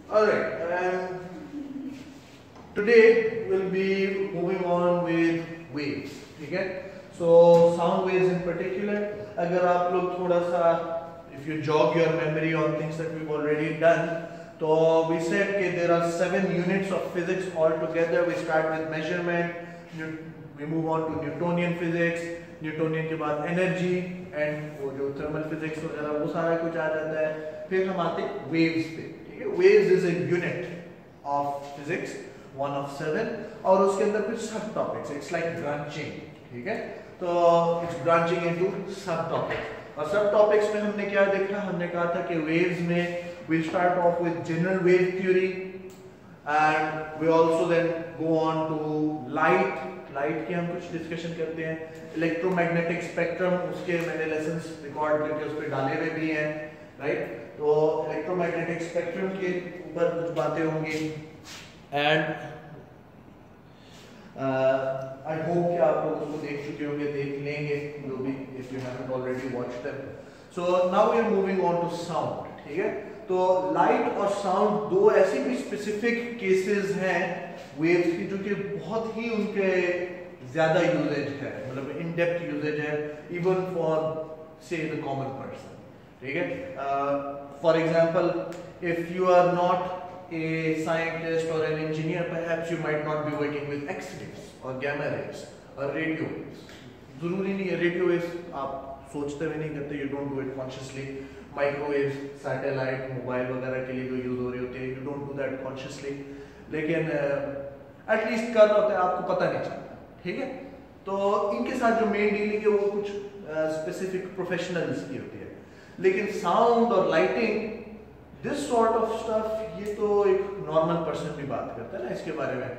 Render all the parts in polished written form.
Alright, today we'll be moving on with waves, ठीक है? So sound waves in particular, अगर आप लोग थोड़ा सा, if you jog your memory on things that we've already done, तो we said कि there are 7 units of physics altogether. We start with measurement, we move on to Newtonian physics, Newtonian के बाद energy and वो जो thermal physics वगैरह वो सारा कुछ आ जाता है. फिर हम आते हैं waves पे. Waves is a unit of physics, one of 7, और उसके अंदर कुछ सब topics. It's like branching, ठीक है? तो it's branching into सब topics. और सब topics में हमने क्या देखा? हमने कहा था कि waves में we'll start off with general wave theory, and we also then go on to light. Light की हम कुछ डिस्कशन करते हैं. इलेक्ट्रोमैग्नेटिक स्पेक्ट्रम, उसके मैंने लेसन्स रिकॉर्ड करके उस पर डाले हुए भी हैं, राइट? तो इलेक्ट्रोमैग्नेटिक स्पेक्ट्रम के ऊपर कुछ बातें होंगी. एंड आई होप कि आप लोग उसको देख चुके होंगे, देख लेंगे जो भी, if you haven't already watched them. So now we are moving on to sound, ठीक है? तो लाइट और साउंड दो ऐसी भी स्पेसिफिक केसेस हैं वेव्स की जो कि बहुत ही उनके ज्यादा यूजेज है, मतलब इन डेप्थ यूजेज है, even for say the common person, ठीक है? For example, if you are not a scientist और an engineer, perhaps you might not be working with x rays और गैमा रेज और radio waves. जरूरी नहीं है radio waves आप सोचते हुए नहीं करते, you don't do it consciously. Microwave, satellite, mobile वगैरह के लिए जो यूज हो रही होती है, you don't do that consciously, लेकिन एटलीस्ट कर होता है, आपको पता नहीं चलता, ठीक है? तो इनके साथ जो मेन डीलिंग है वो कुछ स्पेसिफिक प्रोफेशनल्स की होती है. लेकिन साउंड और lighting, this sort of stuff, ये तो एक नॉर्मल पर्सन भी बात करता है ना इसके बारे में.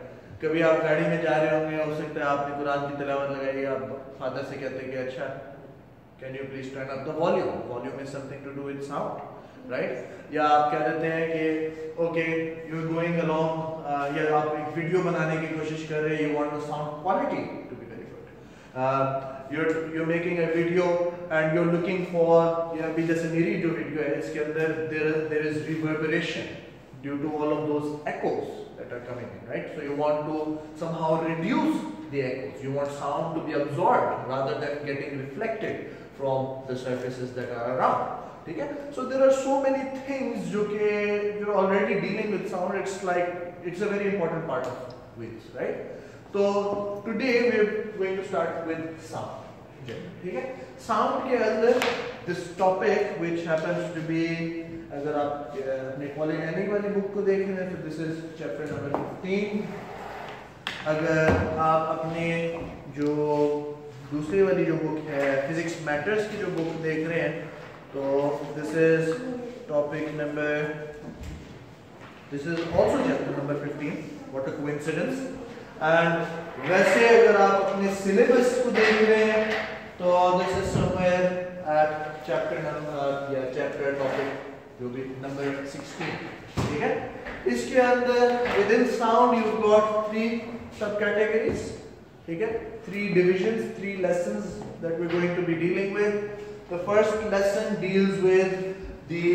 कभी आप गाड़ी में जा रहे होंगे, हो सकता है आपने कुरान की तिलावत लगाई, आप फादर से कहते हैं कि अच्छा can you please turn up the volume, volume is something to do with sound, right? या आप कह देते हैं कि okay you are going along, या आप एक वीडियो बनाने की कोशिश कर रहे हैं, you want the sound quality to be very good. you're making a video and you're looking for, या अभी जैसे मेरी जो वीडियो है इसके अंदर there is reverberation due to all of those echoes that are coming in, right? So you want to somehow reduce the echoes, you want sound to be absorbed rather than getting reflected from the surfaces that are around, ठीक है? So there are so many things जो कि you're already dealing with sound. It's like it's a very important part of waves, right? So today we're going to start with sound, ठीक है? Sound के अंदर this topic which happens to be, अगर आप अपने polygenic वाली book को देख रहे हैं तो this is chapter number 15. अगर आप अपने जो दूसरी वाली जो बुक है फिजिक्स मैटर्स की जो बुक देख रहे हैं तो this is topic number, this is also chapter number 15. What a coincidence. And वैसे अगर आप अपने सिलेबस को देख रहे हैं तो this is somewhere at chapter number या chapter topic जो भी number 16, ठीक है? इसके अंदर within sound you've got 3 subcategories, ठीक है? 3 divisions, 3 lessons that we're going to be dealing with. The first lesson deals with the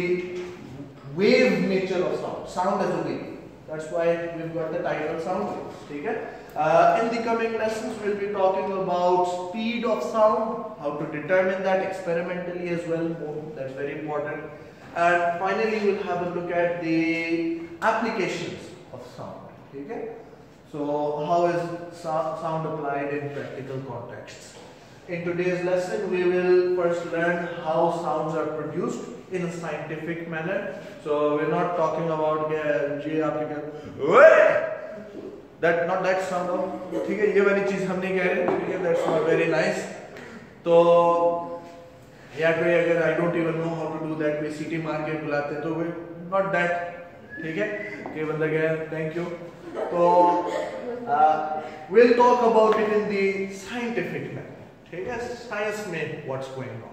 wave nature of sound, sound as a wave. That's why we've got the title sound waves, ठीक है? In the coming lessons we'll be talking about speed of sound, how to determine that experimentally as well. That's very important. And finally we'll have a look at the applications of sound, ठीक है? So how is sound applied in practical contexts? In today's lesson we will first learn how sounds are produced in a scientific manner. So we're not talking about that, not that sound of, ठीक है? ये वाली चीज हम नहीं कह रहे, ठीक है? That's not very nice. तो या कोई अगर I don't even know how to do that, कोई सीटी मार के बुलाते तो we not that, ठीक है? कि बंदा कहे thank you. तो we'll talk about it in the scientific manner, ठीक है? साइंस में what's going on.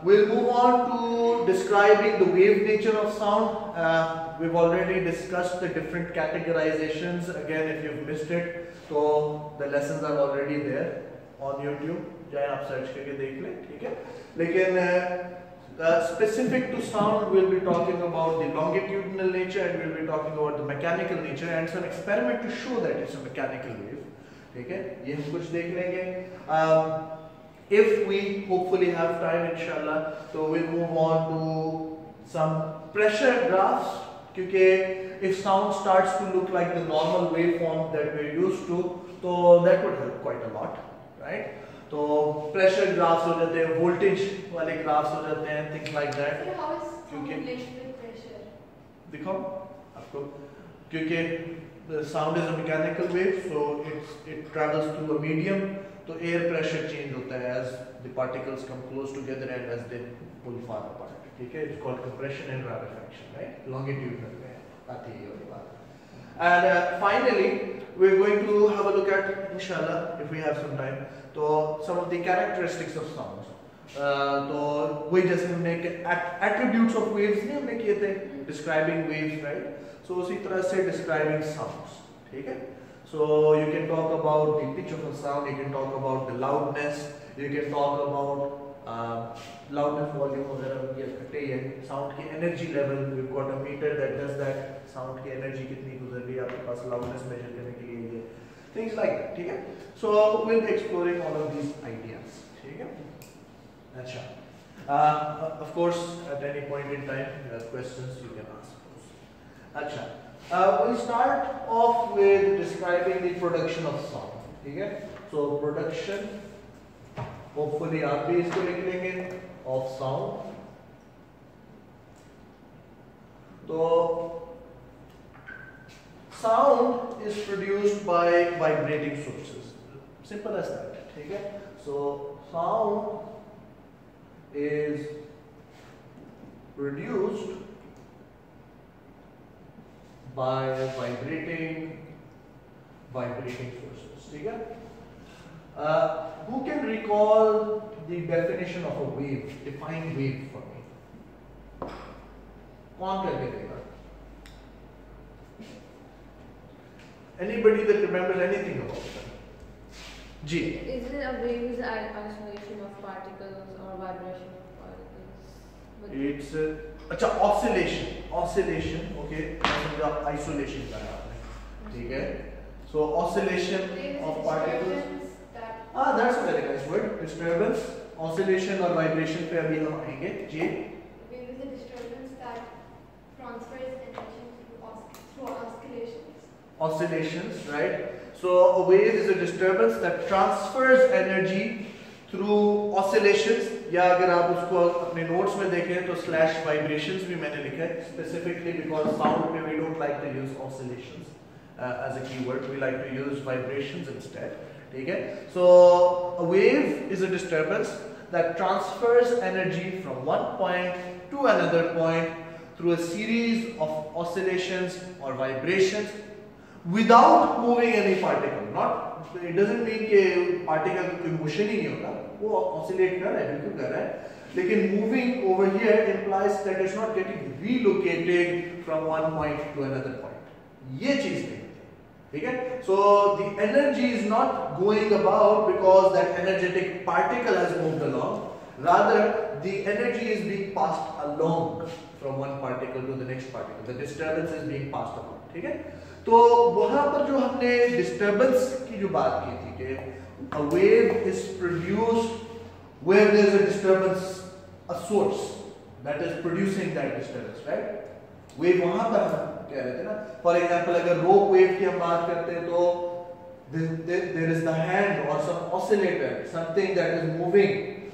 We'll move on to describing the wave nature of sound. We've already discussed the different categorizations. Again, if you've missed it, so the lessons are already there on YouTube. जाए आप search करके देख लें, ठीक है? लेकिन Specific to sound, we'll be talking about the longitudinal nature and we'll be talking about the mechanical nature and some experiment to show that it's a mechanical wave. ठीक है, ये हम कुछ देख लेंगे. If we hopefully have time, inshallah, so we'll move on to some pressure graphs. क्योंकि if sound starts to look like the normal waveform that we're used to, so that would help quite a lot, right? तो pressure graphs हो जाते हैं, voltage वाले graphs हो जाते हैं, things like that. So how is sound related with pressure? दिखाओ आपको, क्योंकि the sound is a mechanical wave, so it travels through a medium. तो air pressure change होता है as the particles come close together and as they pull far apart. ठीक है, it's called compression and rarefaction, right? Longitudinal में आती है ये वाली बात. And finally, we're going to have a look at, inshallah, if we have some time, तो some of the characteristics of sounds. तो वही जैसे हमने attributes of waves नहीं हमने किए थे, describing waves, right? So उसी तरह से describing sounds, ठीक है? So you can talk about the pitch of a sound, you can talk about the loudness, you can talk about loudness, volume वगैरह ये इकट्ठे ही है. Sound की energy level, we've got a meter that does that. Sound की energy कितनी गुजर रही है आपके पास loudness measure करने के लिए ये things like that, ठीक है? So we'll be exploring all of these ideas, ठीक है? अच्छा. Of course, at any point in time, if you have questions, you can ask those. अच्छा. We'll start off with describing the production of sound, ठीक है? So production, hopefully आप भी इसको लिख लेंगे, of sound. तो sound is produced by vibrating sources. Simple as that, ठीक है? So sound is produced by vibrating sources. ठीक है? Who can recall the definition of a wave? Define wave for me. कौन करके देगा? Anybody that remembers anything about that? Ji. Is it a wave is isolation of particles or vibration of particles? It's अच्छा oscillation, okay. समझा isolation का है आपने, ठीक है. So oscillation of particles. That's a very nice word. Disturbance, oscillation और vibration पे अभी हम आएंगे. जी. Wave is a disturbance that transfers energy through oscillations. Oscillations, right? So a wave is a disturbance that transfers energy through oscillations. या अगर आप उसको अपने नोट्स में देखें तो स्लैश वाइब्रेशंस भी मैंने लिखा है specifically because sound में we don't like to use oscillations as a keyword. We like to use vibrations instead. ठीक है? So a wave is a disturbance that transfers energy from one point to another point through a series of oscillations or vibrations without moving any particle. Not, it doesn't mean कि particle कोई motion ही नहीं होता, वो oscillate कर रहा है, बिल्कुल कर रहा है. लेकिन moving over here implies that it's not getting relocated from one point to another point. ये चीज़ नहीं. ठीक है? So the energy is not going about because that energetic particle has moved along. Rather, the energy is being passed along from one particle to the next particle. The disturbance is being passed along. ठीक है? तो वहाँ पर जो हमने disturbance की जो बात की थी कि a wave is produced where there is a disturbance, a source that is producing that disturbance, right? Wave वहाँ पर हम कह रहे थे ना. For example, अगर rope wave की हम बात करते हैं तो there is the hand or some oscillator, something that is moving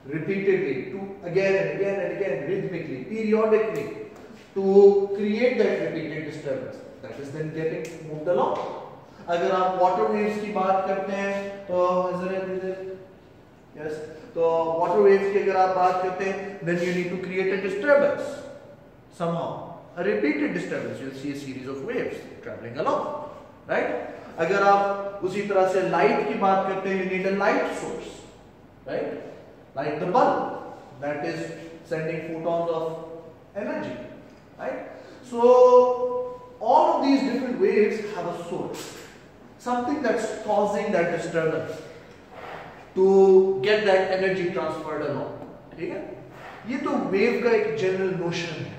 repeatedly to again and again and again, rhythmically, periodically, to create that repeated disturbance that is then getting moved along. अगर आप water waves की बात करते हैं तो yes, तो water waves की अगर आप बात करते हैं then you need to create a disturbance somehow. A repeated disturbance, you'll see a series of waves traveling along, right? अगर आप उसी तरह से light की बात करते हैं, you need a light source, right? Like the bulb that is sending photons of energy, right? So all of these different waves have a source, something that's causing that disturbance to get that energy transferred along. ठीक है? ये तो wave का एक general notion है,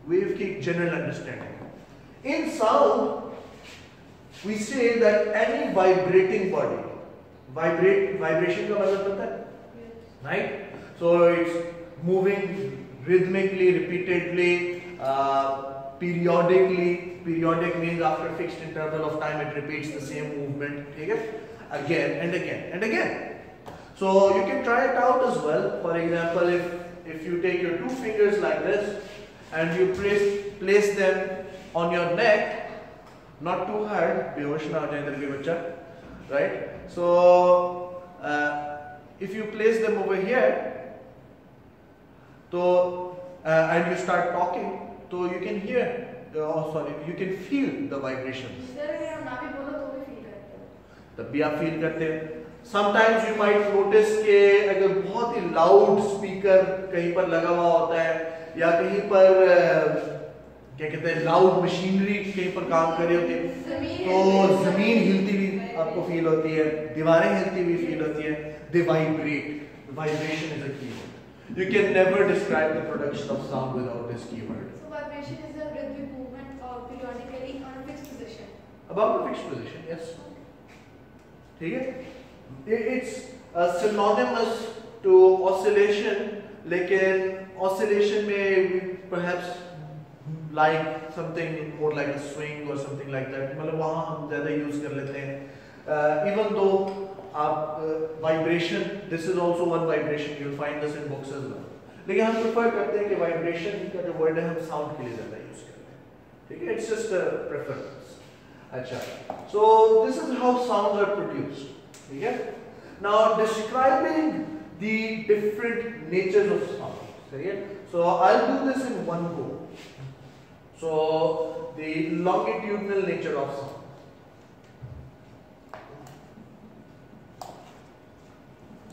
wave की एक general understanding. In sound we say that any vibrating body, vibration का मतलब पता है, right? So it's moving rhythmically, repeatedly, periodically. Periodic means after a fixed interval of time it repeats the same movement, ठीक है? Again and again and again. So you can try it out as well. For example, if you take your 2 fingers like this and you place them on your neck, not too hard, बेहोश ना हो जाए इधर के बच्चा, right? So if you place them over here, तो and you start talking, तो you can hear, you can feel the vibrations. Sir अगर हम ना भी बोलो तो भी फील करते हैं, तब भी आप फील करते हैं। Sometimes you might notice कि अगर बहुत ही लाउड स्पीकर कहीं पर लगा हुआ होता है या कहीं पर क्या कहते हैं लाउड मशीनरी कहीं पर काम कर रही होती है, तो जमीन हिलती भी आपको फील होती है, दीवारें हिलती भी फील होती है। They vibrate. Vibration is a keyword. You can never describe the production of sound without this keyword. So vibration is a rhythmic movement periodically on a fixed position. About a fixed position, yes. ठीक है? It's synonymous to oscillation, लेकिन oscillation में we perhaps like something more like a swing or something like that. मतलब वहाँ हम ज़्यादा use कर लेते हैं. Even though आप vibration, this is also one vibration, you will find this in books as well, लेकिन हम प्रेफर करते हैं कि वाइब्रेशन का जो वर्ड है हम साउंड के लिए ज्यादा यूज करते हैं, ठीक है? It's just a preference. अच्छा, so this is how sounds are produced, ठीक है? Now describing the different natures of sound, सही है? So I will do this in one go. So the longitudinal nature of sound,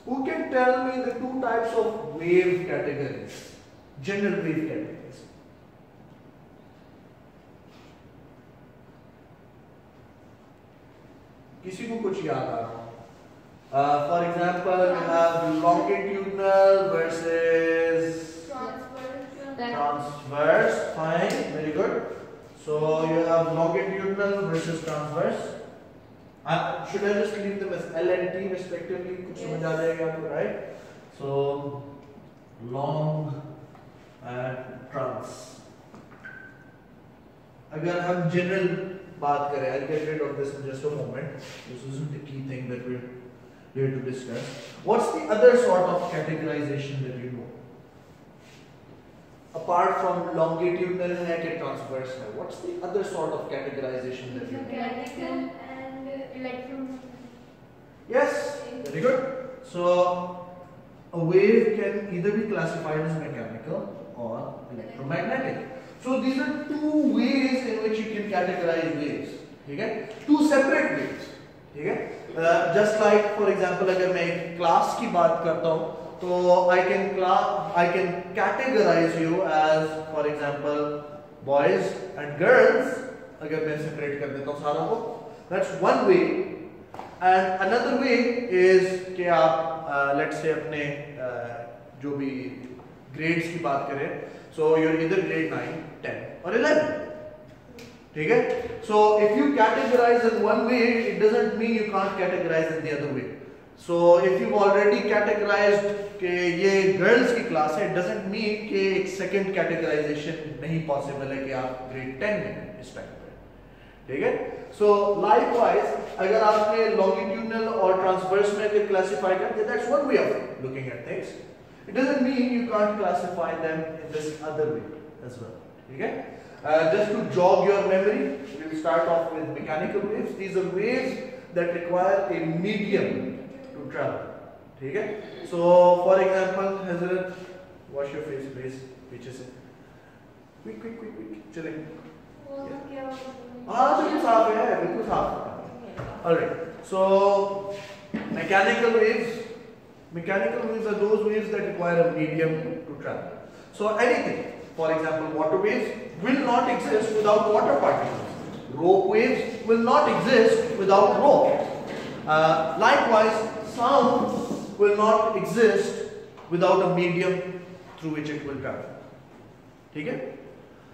who can tell me the 2 types of wave categories, general wave categories? किसी को कुछ याद आ रहा हो? For example, we have longitudinal versus transverse. Fine, very good. So you have longitudinal versus transverse. Should I just leave them as L and T respectively? कुछ समझ आ जाएगा आपको, right? So long and trans. अगर हम general बात करें, I'll get rid of this in just a moment. This isn't the key thing that we're here to discuss. What's the other sort of categorization that you know? Apart from longitudinal है कि transverse है, what's the other sort of categorization that you know? Mechanical and electro. Yes, very good. So a wave can either be classified as mechanical or electromagnetic. So these are 2 ways in which you can categorize waves. ठीक है? 2 separate ways. ठीक है? Just like for example, अगर मैं एक class की बात करता हूँ, तो I can categorize you as for example boys and girls. अगर मैं separate कर देता हूँ सारों को, that's one way. And another way is कि आप let's say अपने जो भी grades की बात करें, so you're either grade 9, 10 or 11, ठीक है? So if you categorize in one way, it doesn't mean you can't categorize in the other way. So if you've already categorized कि ये girls की class है, it doesn't mean कि एक second categorization नहीं possible है कि आप grade 10 में हैं इस time पे, ठीक है? So likewise, अगर आपने longitudinal और transverse में अगर classify करते, that's one way of looking at things. It doesn't mean you can't classify them in this other way as well. Okay? Just to jog your memory, we'll start off with mechanical waves. These are waves that require a medium to travel. Okay? So, for example, Hazrat, wash your face, please. पीछे से. Quick. चलें. हाँ, बिल्कुल साफ है, बिल्कुल साफ है. All right. So, mechanical waves. Mechanical waves are those waves that require a medium to travel. So anything, for example, water waves will not exist without water particles. Rope waves will not exist without rope. Likewise, sound will not exist without a medium through which it will travel. ठीक है?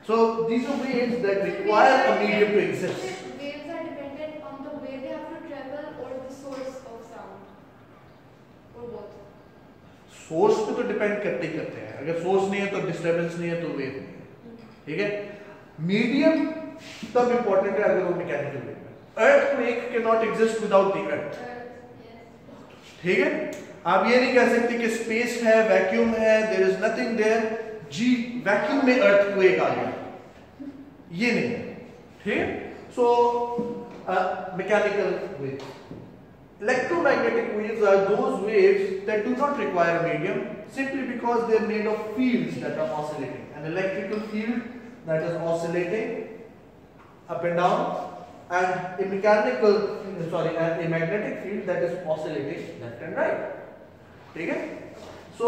So these are waves that require a medium to exist. Waves are dependent on the way they have to travel or the source of sound, or both. Source पे तो depend करते ही करते हैं. अगर source नहीं है तो डिस्टर्बेंस नहीं है तो वेव नहीं है. ठीक है? मीडियम तब इंपॉर्टेंट है अगर वो मैकेनिकल वेव है. Earthquake can not exist without the earth. ठीक है? आप ये नहीं कह सकते कि स्पेस है, वैक्यूम है, देयर इज नथिंग देयर, जी वैक्यूम में अर्थक्वेक आ गया, ये नहीं है. ठीक? So mechanical wave. Electromagnetic waves are those waves that do not require a medium simply because they are made of fields that are oscillating. An electrical field that is oscillating up and down, and a magnetic field that is oscillating left and right. Okay? So,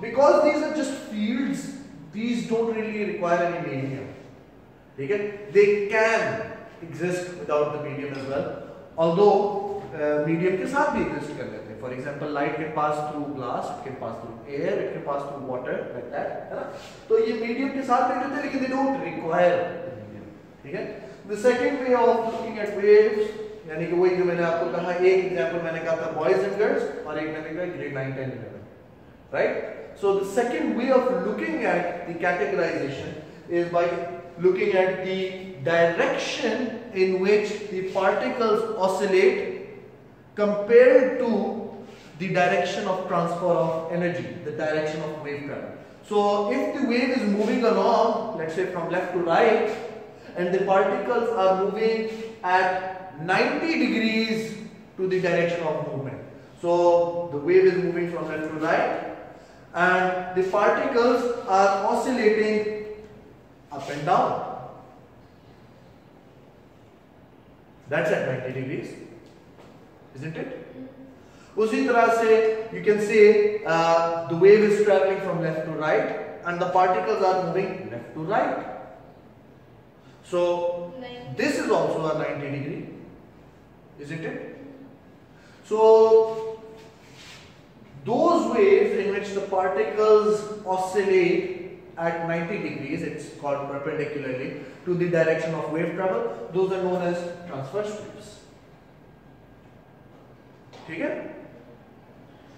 because these are just fields, these don't really require any medium. Okay? They can exist without the medium as well, although medium के साथ भी exist कर लेते हैं. For example light can pass through glass, it can pass through air, it can pass through water, like that, है ना. तो ये मीडियम के साथ भी रहते हैं लेकिन दे डोंट रिक्वायर मीडियम. ठीक है? The second way of looking eight waves, यानी कि वही जो मैंने आपको कहा, एक एग्जांपल मैंने कहा था बॉयज एंड गर्ल्स और एक मैंने कहा ग्रेड 9 10 11, राइट. So the second way of looking at the categorization is by looking at the direction in which the particles oscillate compared to the direction of transfer of energy, the direction of wave travel. So if the wave is moving along, let's say from left to right, and the particles are moving at 90 degrees to the direction of movement. So the wave is moving from left to right, and the particles are oscillating up and down. That's at 90 degrees, isn't it? उसी तरह से you can say the wave is traveling from left to right and the particles are moving left to right. So this is also a 90 degree, isn't it? So those waves in which the particles oscillate at 90 degrees, it's called perpendicularly to the direction of wave travel, those are known as transverse waves. ठीक है?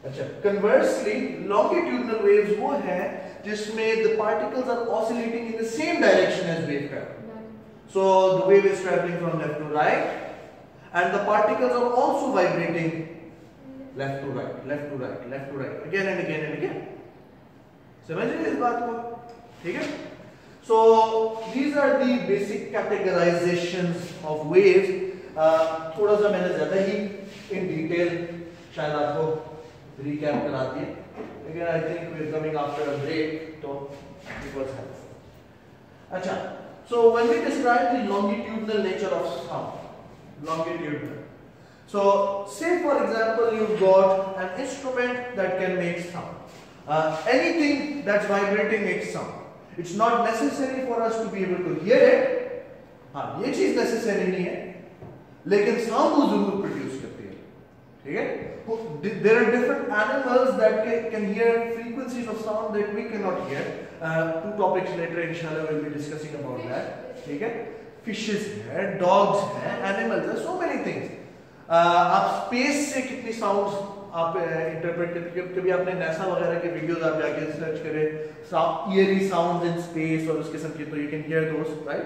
अच्छा, conversely longitudinal waves वो हैं जिसमें the particles are oscillating in the same direction as wave travel. So the wave is traveling from left to right and the particles are also vibrating left to right, left to right, left to right, again and again and again. समझ रहे इस बात को? ठीक है? So these are the basic categorizations of waves. थोड़ा सा मैंने ज़्यादा ही in detail शायद आपको recap करा दिए, लेकिन I think we're coming after a break, तो it was helpful. अच्छा, so when we describe the longitudinal nature of sound, longitudinal. So say for example you've got an instrument that can make sound. Anything that's vibrating makes sound. It's not necessary for us to be able to hear it. हाँ, ये चीज necessary नहीं है, लेकिन sound वो जरूर produce करती है. ठीक है? There are different animals that can hear frequencies of sound that we cannot hear. Two topics later, inshallah, we'll be discussing about that. ठीक है? Fishes हैं, dogs हैं, animals हैं, so many things. आप space से कितनी sounds आप interpret करते हैं. कभी आपने नासा वगैरह के वीडियोस आप जाके सर्च करें ईयरी साउंड्स इन स्पेस और उस किस्म के, तो you can hear those, right.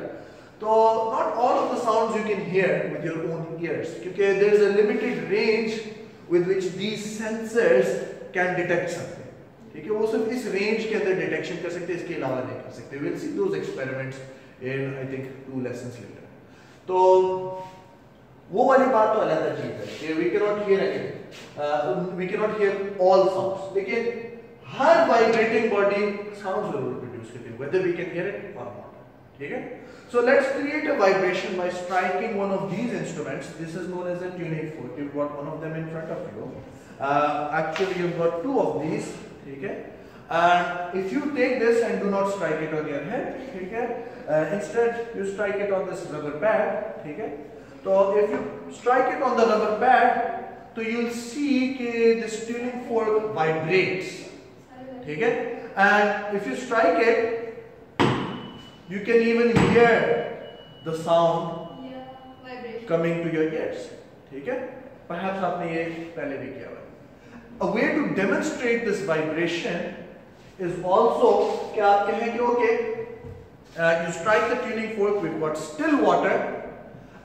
तो not all of the sounds you can hear with your own ears, क्योंकि there is a limited range with which these sensors can detect something. ठीक है? वो सिर्फ इस रेंज के अंदर डिटेक्शन कर सकते हैं, इसके अलावा नहीं कर सकते. We will see those experiments in I think 2 lessons later. तो वो वाली बात तो अलग चीज है कि we can not hear again, we can not hear all sounds, लेकिन हर वाइब्रेटिंग बॉडी साउंड जरूर प्रोड्यूस करती है, whether we can hear it or not. ठीक है? So let's create a vibration by striking one of these instruments. This is known as a tuning fork. You've got one of them in front of you. Actually, you've got 2 of these. ठीक है? And if you take this and do not strike it on your head, ठीक है? Instead, you strike it on this rubber pad. ठीक है? So if you strike it on the rubber pad, so you'll see that this tuning fork vibrates. ठीक है? and if you strike it, you can even hear the sound Yeah, vibration. coming to your ears. ठीक है? Perhaps आपने ये पहले भी किया हुआ. A way to demonstrate this vibration is also कि आप कहें कि okay, you strike the tuning fork, we've got still water,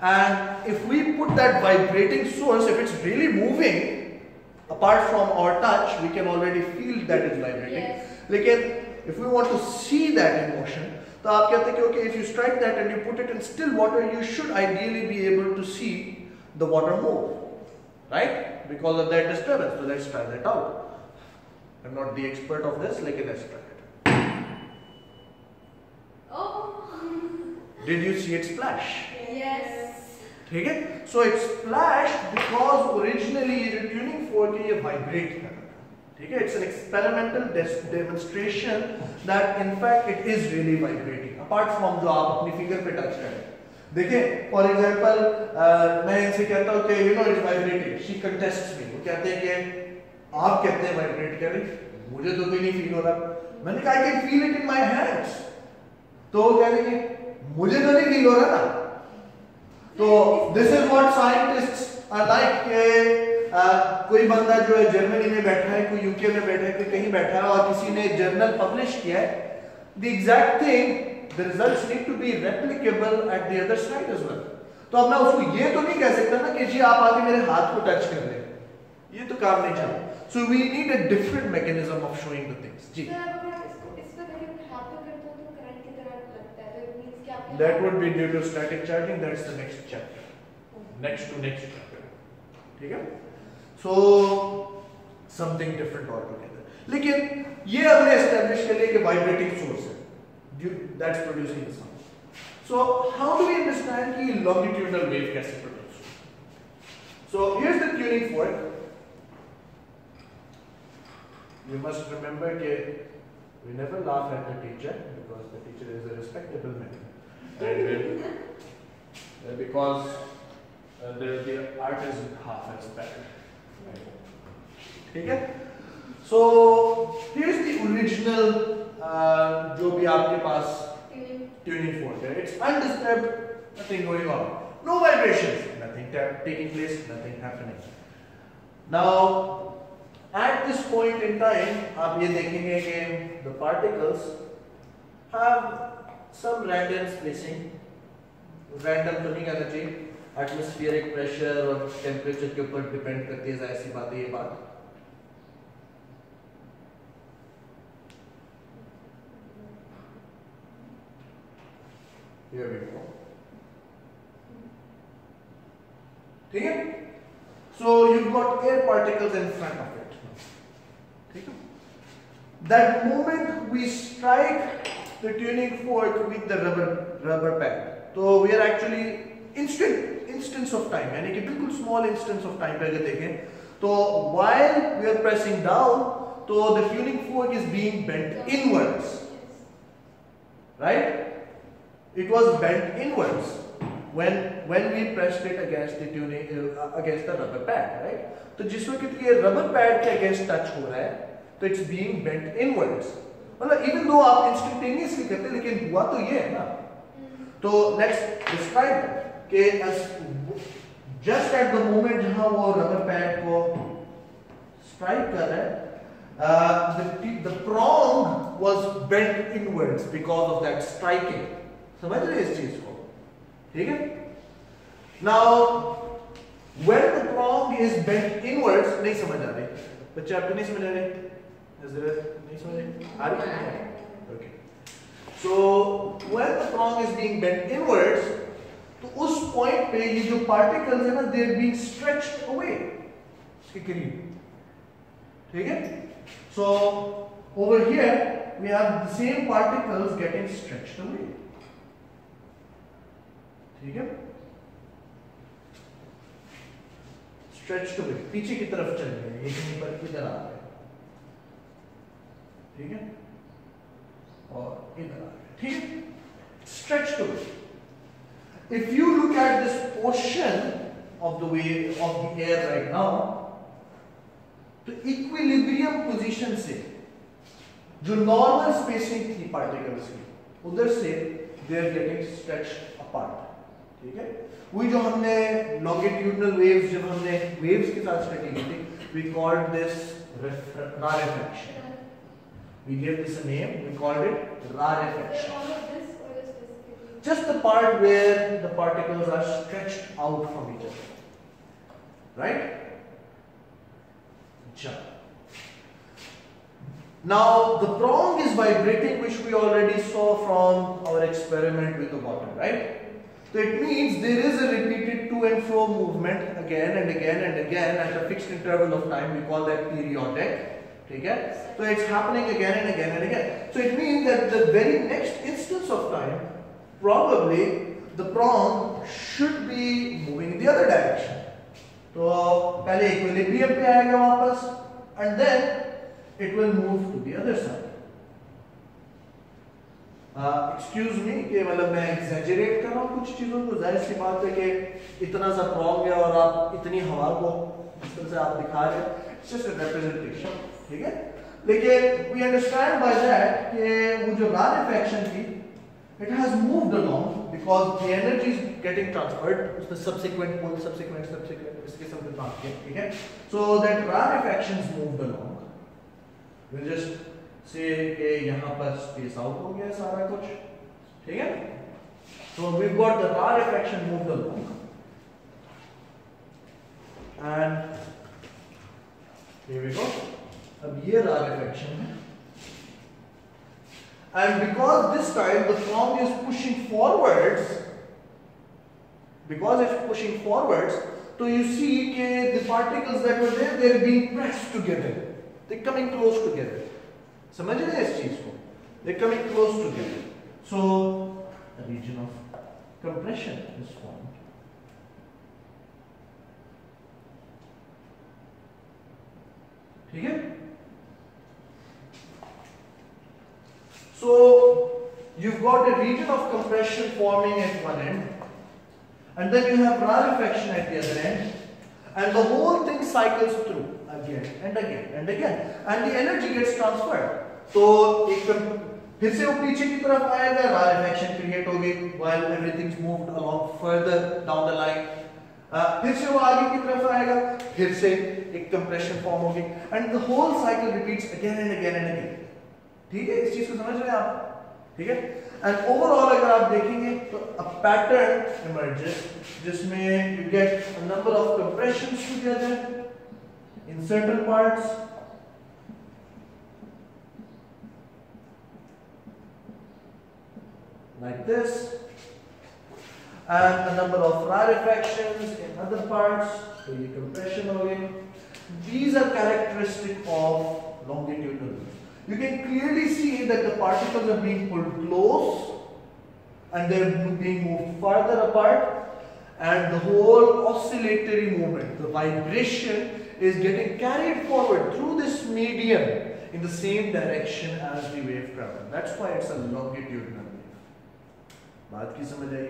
and if we put that vibrating source, if it's really moving, apart from our touch, we can already feel that it's vibrating. Yes. लेकिन if we want to see that in motion, तो आप कहते हैं कि okay, if you strike that and you put it in still water, you should ideally be able to see the water move, right? Because of that disturbance. So let's try that out. I'm not the expert of this, लेकिन let's try it. Oh. Did you see it splash? Yes. ठीक है? So it splashed because originally the tuning fork ये vibrate कर रहा था. ठीक है? It's an experimental demonstration that in fact it is really vibrating. Apart from जो आप अपनी finger पे touch करें. देखिए, for example, मैं इनसे कहता हूँ कि you know it's vibrating. She contests me. वो कहते हैं कि आप कहते हैं vibrate करें. मुझे तो कोई नहीं feel हो रहा. मैंने कहा I can feel it in my hands. तो वो कह रही है मुझे तो नहीं feel हो रहा ना. तो this is what scientists are like के कोई बंदा जो है जर्मनी में बैठा है, कोई यूके में बैठा है, कोई कहीं बैठा है और किसी ने जर्नल पब्लिश किया है, the exact thing, the results need to be replicable at the other side as well. तो अब मैं उसको ये तो नहीं कह सकता ना कि जी आप आके मेरे हाथ को टच कर रहे हैं, ये तो काम नहीं चलेगा. So we need a different mechanism of showing the things. जी, that would be due to static charging. That's the next chapter. Next to next chapter. ठीक है? So something different altogether. लेकिन ये हमने establish कर लिया कि vibrating source है, that's producing the sound. So how do we understand कि longitudinal wave कैसे produce? So here's the tuning fork. You must remember कि we never laugh at the teacher because the teacher is a respectable man. And because the art is half as bad. ठीक है? So here's the original जो भी आपके पास tuning fork है. It's undisturbed, nothing going on, no vibrations, nothing taking place, nothing happening. Now at this point in time, आप ये देखेंगे कि the particles have some random spacing, random तो नहीं कहना चाहिए, atmospheric pressure और temperature के ऊपर depend करती है, ऐसी बात है ये बात. Here we go. ठीक है? So you've got air particles in front of it. ठीक है? That moment we strike the tuning fork with the rubber pad, तो we are actually instance of time, यानी कि बिल्कुल small instance of time पे अगर देखें, तो while we are pressing down, तो the tuning fork is being bent inwards, right? It was bent inwards when we pressed it against the tuning against the rubber pad, right? तो जिस वक्त ये rubber pad के against touch हो रहा है, तो it's being bent inwards. मतलब even though आप instantaneously करते हैं, लेकिन हुआ तो ये है ना. तो let's describe कि just at the moment जहाँ वो rubber pad को strike कर रहा है, the prong was bent inwards because of that striking. समझ रहे हैं इस चीज को? ठीक है? Now when the prong is bent inwards, नहीं समझ आ रही बच्चे, आपको नहीं समझ आ रही? नहीं समझ आ रही? Okay. So when the prong is being bent inwards, तो उस point पे ये जो particles है ना, they are being stretched away इसके करीब. ठीक है? So over here we have the same particles getting stretched away. ठीक है? Stretched away, पीछे की तरफ चल रहे हैं, ये कहीं पर इधर आ रहे हैं. ठीक है? और इधर आ रहे हैं. ठीक है? Stretched away. If you look at this portion of the wave of the air right now, तो equilibrium position से जो नॉर्मल स्पेसिंग थी पार्टिकल्स की, उधर से they are getting stretched apart, ठीक है। वही जो हमने लॉन्गिट्यूडनल वेव्स, जब हमने वेव्स के साथ स्टडी की थी, we called this rarefaction. We gave this a name, we called it rarefaction. All of this or just specifically? Just the part where the particles are stretched out from each other, right? Now the prong is vibrating, which we already saw from our experiment with the water, right? So it means there is a repeated to and fro movement again and again and again at a fixed interval of time. We call that periodic. Okay? So it's happening again and again and again. So it means that the very next instance of time, probably the prong should be moving in the other direction. तो पहले equilibrium पे आएगा वापस, and then it will move to the other side. Excuse me कि मतलब मैं exaggerate कर रहा हूँ कुछ चीज़ों को, जाहिर सी बात है कि इतना सा प्रॉन्ग है और आप इतनी हवा को इस तरह से आप दिखा रहे हैं, इट्स जस्ट अ रिप्रेजेंटेशन, ठीक है। लेकिन वी अंडरस्टैंड बाय दैट कि वो जो रारेफैक्शन थी, it has moved along because the energy is getting transferred, उसने सब्सिक्वेंट इसके सब में बात किया, ठीक है। So that rarefaction is moved along, will just say कि यहाँ पर स्पेस आउट हो गया सारा कुछ, ठीक है। So we've got the rarefaction moved along, and here we go. अब ये rarefaction है, and because this time the prong is pushing forwards, because it's pushing forwards, so you see कि the particles that were there, they're being pressed together, they're coming close together. समझ रहे हैं इस चीज को? They're coming close together. So a region of compression is formed. ठीक है? So you've got a region of compression forming at one end, and then you have rarefaction at the other end, and the whole thing cycles through again and again and again, and the energy gets transferred. तो एक फिर से वो पीछे की तरफ आएगा, rarefaction create होगी while everything's moved along further down the line. फिर से वो आगे की तरफ आएगा, फिर से एक compression फॉर्म होगी, and the whole cycle repeats again and again and again. ठीक है, इस चीज को समझ रहे हैं आप? ठीक है। And overall अगर आप देखेंगे तो a pattern emerges जिसमें you get a number of compressions together in certain parts, like this, and a number of rarefactions in other parts, so ये compression हो गई. These are characteristic of longitudinal. You can clearly see that the particles are being pulled close and they're being moved farther apart, and the whole oscillatory movement, the vibration is getting carried forward through this medium in the same direction as the wave travel. That's why it's a longitudinal wave. बात की समझ आई?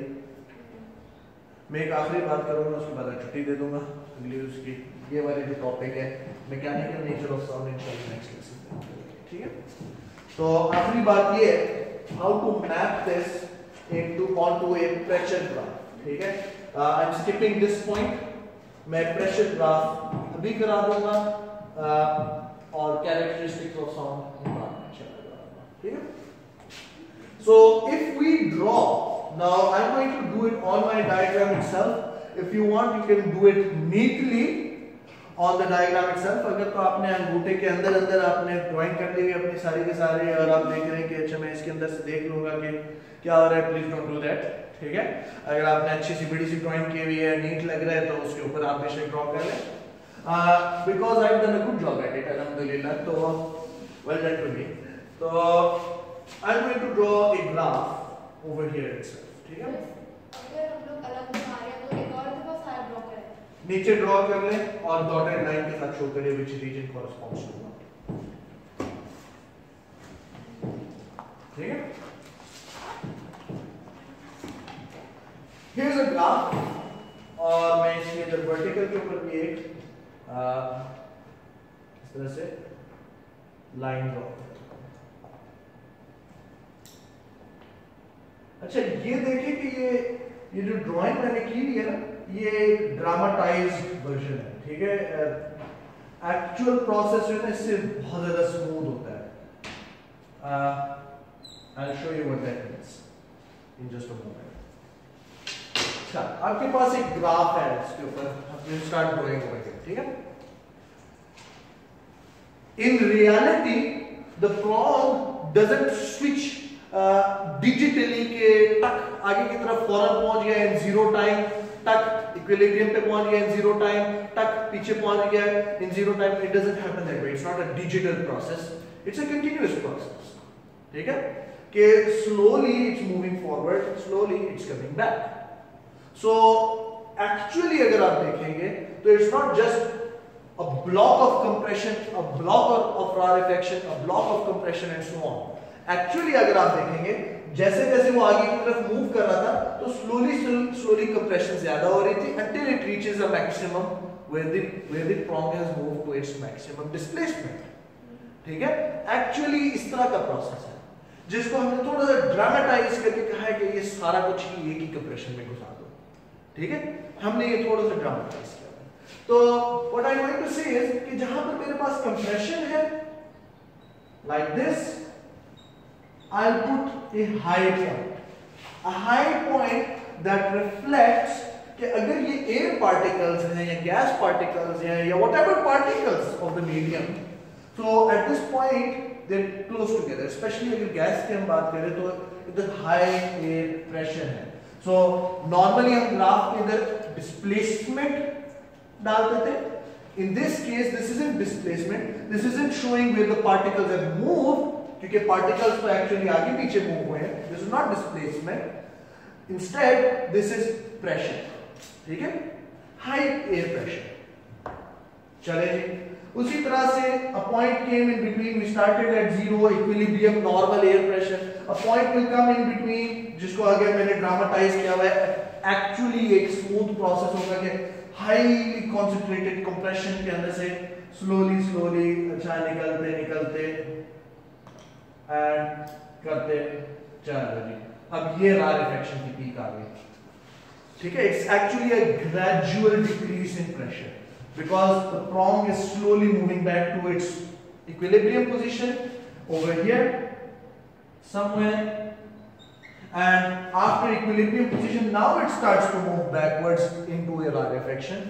मैं एक आखिरी बात करूंगा, उसके बाद छुट्टी दे दूंगा। अगली उसकी ये वाली जो टॉपिक है मैकेनिकल नेचर ऑफ साउंड, इंशाल्लाह नेक्स्ट लेसन में, ठीक है। तो आखिरी बात ये है how to map this into onto a pressure graph, ठीक है। I am skipping this point, मैं प्रेशर ग्राफ अभी करा दूंगा और कैरेक्टरिस्टिक्स ऑफ साउंड बाद में चला जाऊंगा, ठीक है। So if we draw, now I'm going to do it on my diagram itself. If you want, you can do it neatly on the diagram itself. अगर तो आपने अंगूठे के अंदर अंदर आपने ड्राइंग कर ली है अपनी सारी के सारे और आप देख रहे हैं कि अच्छा मैं इसके अंदर से देख लूंगा कि क्या हो रहा है, प्लीज डोंट डू दैट, ठीक है। अगर आपने अच्छी सी बड़ी सी ड्राइंग की हुई है, नीट लग रहा है, तो उसके ऊपर आप बेशक ड्रॉ कर लें, because I have done a good job at it अल्हम्दुलिल्लाह, तो वेल डन टू मी। तो I'm going to draw a graph over here itself, ठीक है। अगर हम लोग अलग बना रहे हैं तो एक और दफा सारा ड्रॉ करें, नीचे ड्रॉ कर लें और डॉटेड लाइन के साथ शो करें which region corresponds to what, ठीक है। Here's a graph और मैं इसके इधर वर्टिकल के ऊपर भी एक इस तरह से लाइन ड्रॉ करता हूं, अच्छा ये देखिए कि ये जो ड्राइंग मैंने की हुई है ना, ये ड्रामाटाइज्ड वर्जन है, ठीक है। एक्चुअल प्रोसेस जो है ना इससे बहुत ज्यादा स्मूथ होता है। I'll show you what that means in just a moment. अच्छा, आपके पास एक ग्राफ है, इसके ऊपर आप स्टार्ट ड्राइंग ओवर हियर, ठीक है। In reality, the prong doesn't switch digitally के टक आगे की तरफ फौरन पहुंच गया in zero time, टक इक्विलिब्रियम पे पहुंच गया in zero time, टक पीछे पहुंच गया in zero time. It doesn't happen that way. It's not a digital process. It's a continuous process. ठीक है कि slowly it's moving forward, slowly it's coming back. So actually अगर आप देखेंगे तो it's not just a block of compression, a block of rarefaction, a block of compression and so on. Actually अगर आप देखेंगे जैसे जैसे वो आगे की तरफ मूव कर रहा था तो slowly compression ज्यादा हो रही थी until it reaches a maximum where the prong has moved to its maximum displacement. ठीक है, actually इस तरह का प्रोसेस है जिसको हमने थोड़ा सा ड्रामेटाइज करके कहा है कि ये सारा कुछ ही एक ही कंप्रेशन में घुसा दो, ठीक है। हमने ये थोड़ा सा ड्रामेटाइज किया। तो व्हाट आई वांट टू से इज कि जहां पर मेरे पास कंप्रेशन है like this, I will put A high point, a high point that reflects कि अगर ये एयर पार्टिकल्स हैं या गैस पार्टिकल्स हैं या whatever particles of the medium, so at this point they're close together, especially अगर gas की हम बात करें तो इधर हाई एयर प्रेशर है। so normally हम ग्राफ के इधर डिस्प्लेसमेंट डालते थे। in this case this isn't displacement, this isn't showing where the particles have moved क्योंकि particles तो actually आगे पीछे मूव हुए हैं, this is not displacement, instead this is pressure, ठीक है, high air pressure। चले जी, उसी तरह से a point came in between, we started at zero equilibrium normal air pressure, a point will come in between जिसको अगर मैंने ड्रामेटाइज किया हुआ है, एक्चुअली एक स्मूथ प्रोसेस होगा कि हाईली कॉन्सेंट्रेटेड कंप्रेशन के अंदर से स्लोली अच्छा निकलते एंड करते चलो जी, अब ये रारेफेक्शन की पीक आ गई, ठीक है। It's actually a gradual decrease in pressure because the prong is slowly moving back to its equilibrium position over here somewhere, and after equilibrium position now it starts to move backwards into a rarefaction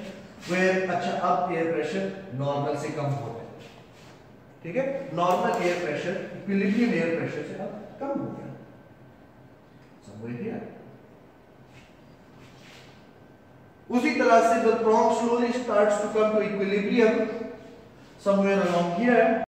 where अच्छा अब air pressure normal से कम हो रहा है, ठीक है, normal air pressure equilibrium air pressure से अब कम हो गया somewhere here। उसी तरह से the prong slowly starts to come to equilibrium somewhere along here